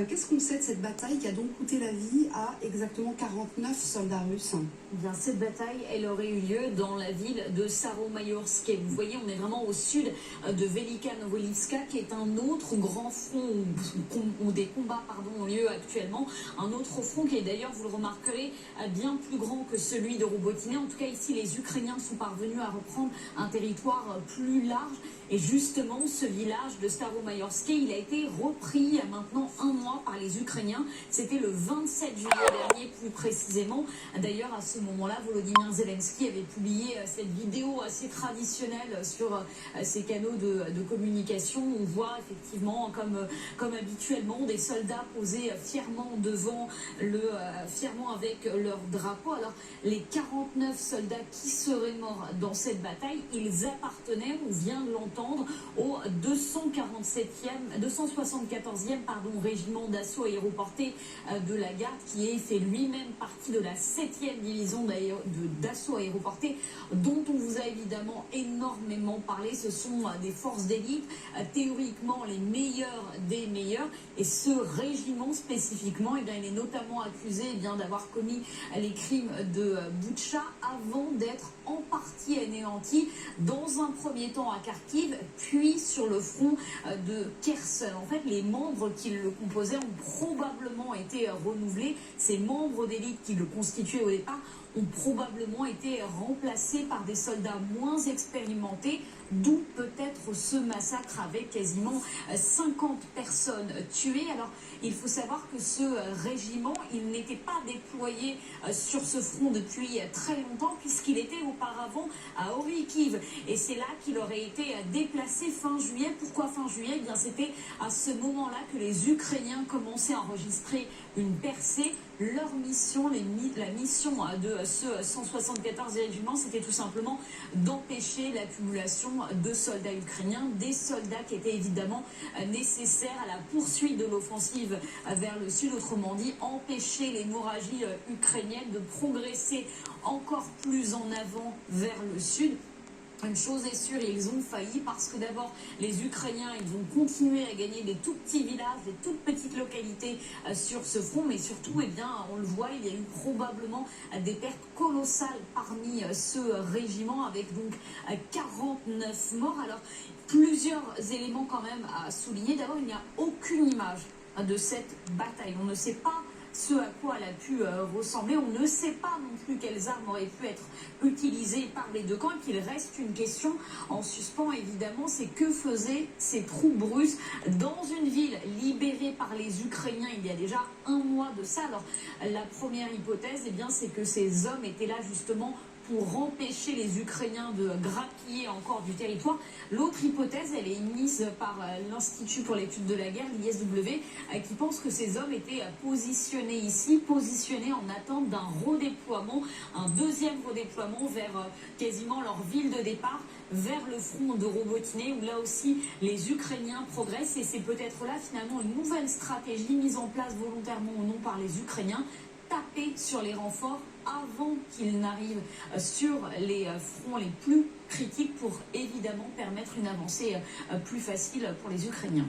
Qu'est-ce qu'on sait de cette bataille qui a donc coûté la vie à exactement 49 soldats russes? Eh bien, cette bataille, elle aurait eu lieu dans la ville de Staromayorsk. Vous voyez, on est vraiment au sud de Velika Novolivska, qui est un autre grand front où des combats ont lieu actuellement. Un autre front qui est d'ailleurs, vous le remarquerez, bien plus grand que celui de Robotyne. En tout cas, ici, les Ukrainiens sont parvenus à reprendre un territoire plus large. Et justement, ce village de Staromayorsk, il a été repris il y a maintenant un mois par les Ukrainiens. C'était le 27 juillet dernier, plus précisément. D'ailleurs, à ce moment-là, Volodymyr Zelensky avait publié cette vidéo assez traditionnelle sur ses canaux de communication. On voit effectivement, comme habituellement, des soldats posés fièrement devant fièrement avec leur drapeau. Alors, les 49 soldats qui seraient morts dans cette bataille, ils appartenaient, on vient de l'entendre, au 274e régiment d'assaut aéroporté de la garde, qui fait lui-même partie de la 7e division d'assaut aéroporté, dont on vous a évidemment énormément parlé. Ce sont des forces d'élite, théoriquement les meilleurs des meilleurs, et ce régiment spécifiquement, il est notamment accusé d'avoir commis les crimes de Boutcha avant d'être en partie anéanti dans un premier temps à Kharkiv, puis sur le front de Kherson. En fait, les membres qui le composaient ont probablement été renouvelés. Ces membres d'élite qui le constituaient au départ ont probablement été remplacés par des soldats moins expérimentés, d'où peut-être ce massacre avec quasiment 50 personnes tuées. Alors, il faut savoir que ce régiment, il n'était pas déployé sur ce front depuis très longtemps, puisqu'il était auparavant à Orikhiv. Et c'est là qu'il aurait été déplacé fin juillet. Pourquoi fin juillet? Eh bien, c'était à ce moment-là que les Ukrainiens commençaient à enregistrer une percée. Leur mission, la mission de ce 174e régiment, c'était tout simplement d'empêcher l'accumulation de soldats ukrainiens, des soldats qui étaient évidemment nécessaires à la poursuite de l'offensive vers le sud. Autrement dit, empêcher l'hémorragie ukrainienne de progresser encore plus en avant vers le sud. Une chose est sûre, ils ont failli, parce que d'abord, les Ukrainiens, ils vont continuer à gagner des tout petits villages, des toutes petites localités sur ce front, mais surtout, on le voit, il y a eu probablement des pertes colossales parmi ce régiment, avec donc 49 morts. Alors, plusieurs éléments quand même à souligner. D'abord, il n'y a aucune image de cette bataille. On ne sait pas ce à quoi elle a pu ressembler. On ne sait pas non plus quelles armes auraient pu être utilisées par les deux camps. Et puis il reste une question en suspens, évidemment, c'est que faisaient ces troupes russes dans une ville libérée par les Ukrainiens il y a déjà un mois de ça. Alors, la première hypothèse, c'est que ces hommes étaient là justement pour empêcher les Ukrainiens de grappiller encore du territoire. L'autre hypothèse, elle est émise par l'Institut pour l'étude de la guerre, l'ISW, qui pense que ces hommes étaient positionnés ici, positionnés en attente d'un redéploiement, un deuxième redéploiement vers quasiment leur ville de départ, vers le front de Robotyne, où là aussi les Ukrainiens progressent. Et c'est peut-être là finalement une nouvelle stratégie mise en place volontairement ou non par les Ukrainiens, taper sur les renforts avant qu'ils n'arrivent sur les fronts les plus critiques, pour évidemment permettre une avancée plus facile pour les Ukrainiens.